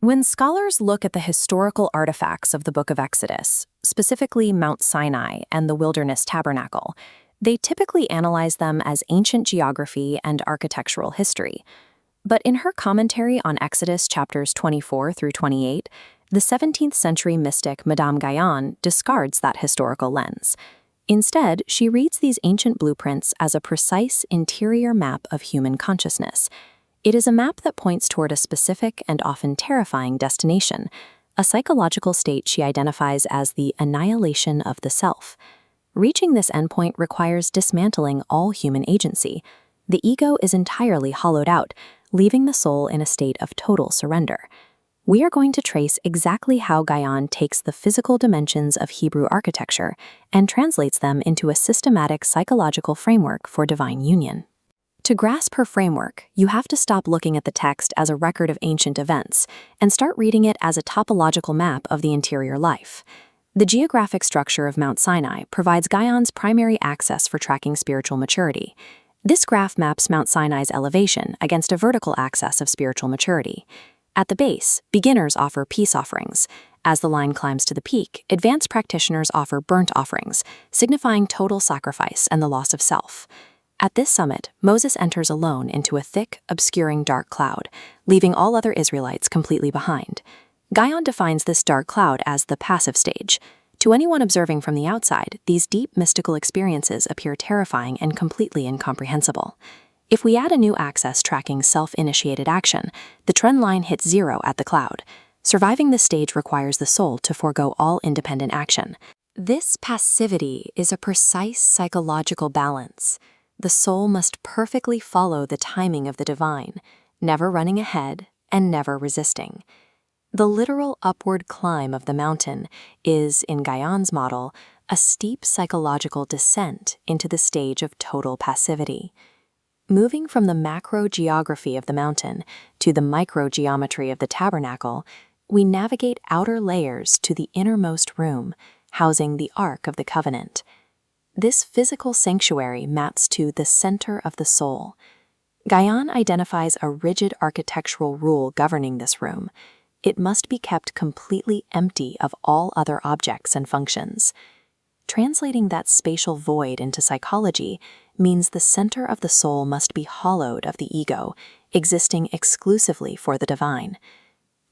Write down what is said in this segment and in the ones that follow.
When scholars look at the historical artifacts of the Book of Exodus, specifically Mount Sinai and the Wilderness Tabernacle, they typically analyze them as ancient geography and architectural history. But in her commentary on Exodus chapters 24 through 28, the 17th century mystic Madame Guyon discards that historical lens. Instead, she reads these ancient blueprints as a precise interior map of human consciousness. It is a map that points toward a specific and often terrifying destination, a psychological state she identifies as the annihilation of the self. Reaching this endpoint requires dismantling all human agency. The ego is entirely hollowed out, leaving the soul in a state of total surrender. We are going to trace exactly how Guyon takes the physical dimensions of Hebrew architecture and translates them into a systematic psychological framework for divine union. To grasp her framework, you have to stop looking at the text as a record of ancient events and start reading it as a topological map of the interior life. The geographic structure of Mount Sinai provides Guyon's primary access for tracking spiritual maturity. This graph maps Mount Sinai's elevation against a vertical axis of spiritual maturity. At the base, beginners offer peace offerings. As the line climbs to the peak, advanced practitioners offer burnt offerings, signifying total sacrifice and the loss of self. At this summit, Moses enters alone into a thick, obscuring dark cloud, leaving all other Israelites completely behind. Guyon defines this dark cloud as the passive stage. To anyone observing from the outside, these deep mystical experiences appear terrifying and completely incomprehensible. If we add a new axis tracking self-initiated action, the trend line hits 0 at the cloud. Surviving this stage requires the soul to forego all independent action. This passivity is a precise psychological balance. The soul must perfectly follow the timing of the divine, never running ahead and never resisting. The literal upward climb of the mountain is, in Guyon's model, a steep psychological descent into the stage of total passivity. Moving from the macro geography of the mountain to the micro geometry of the tabernacle, we navigate outer layers to the innermost room, housing the Ark of the Covenant. This physical sanctuary maps to the center of the soul. Guyon identifies a rigid architectural rule governing this room. It must be kept completely empty of all other objects and functions. Translating that spatial void into psychology means the center of the soul must be hollowed of the ego, existing exclusively for the divine.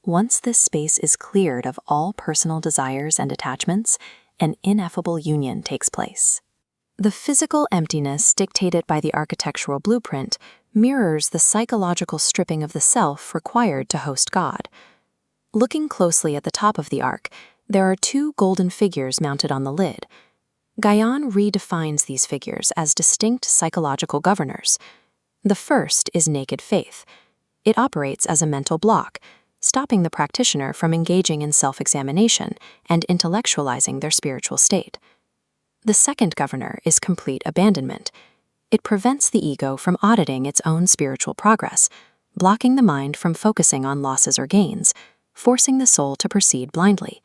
Once this space is cleared of all personal desires and attachments, an ineffable union takes place. The physical emptiness dictated by the architectural blueprint mirrors the psychological stripping of the self required to host God. Looking closely at the top of the ark, there are 2 golden figures mounted on the lid. Guyon redefines these figures as distinct psychological governors. The first is naked faith. It operates as a mental block, stopping the practitioner from engaging in self-examination and intellectualizing their spiritual state. The second governor is complete abandonment. It prevents the ego from auditing its own spiritual progress, blocking the mind from focusing on losses or gains, forcing the soul to proceed blindly.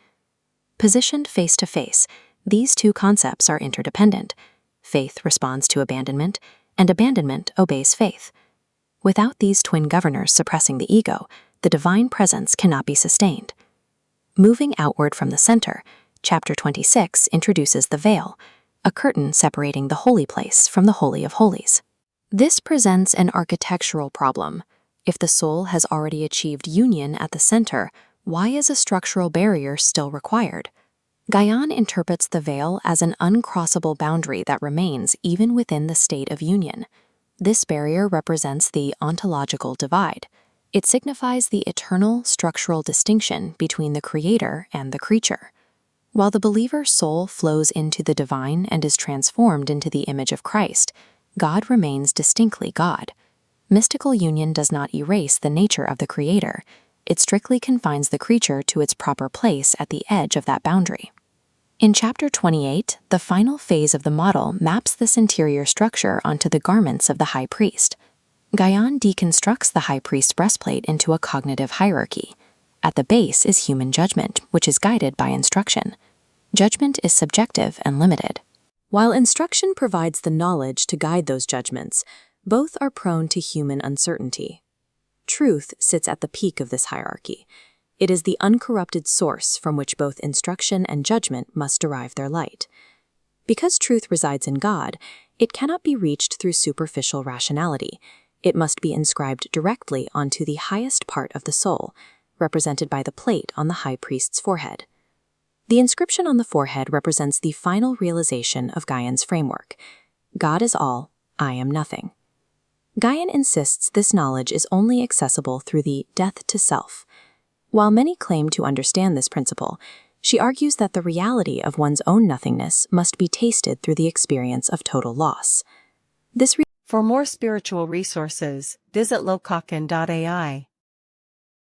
Positioned face to face, these 2 concepts are interdependent. Faith responds to abandonment, and abandonment obeys faith. Without these twin governors suppressing the ego, the divine presence cannot be sustained. Moving outward from the center, Chapter 26 introduces the veil, a curtain separating the holy place from the Holy of Holies. This presents an architectural problem. If the soul has already achieved union at the center, why is a structural barrier still required? Guyon interprets the veil as an uncrossable boundary that remains even within the state of union. This barrier represents the ontological divide. It signifies the eternal structural distinction between the creator and the creature. While the believer's soul flows into the divine and is transformed into the image of Christ, God remains distinctly God. Mystical union does not erase the nature of the Creator. It strictly confines the creature to its proper place at the edge of that boundary. In Chapter 28, the final phase of the model maps this interior structure onto the garments of the high priest. Guyon deconstructs the high priest's breastplate into a cognitive hierarchy. At the base is human judgment, which is guided by instruction. Judgment is subjective and limited. While instruction provides the knowledge to guide those judgments, both are prone to human uncertainty. Truth sits at the peak of this hierarchy. It is the uncorrupted source from which both instruction and judgment must derive their light. Because truth resides in God, it cannot be reached through superficial rationality. It must be inscribed directly onto the highest part of the soul, represented by the plate on the high priest's forehead. The inscription on the forehead represents the final realization of Guyon's framework. God is all, I am nothing. Guyon insists this knowledge is only accessible through the death to self. While many claim to understand this principle, she argues that the reality of one's own nothingness must be tasted through the experience of total loss. For more spiritual resources, visit lokaken.ai.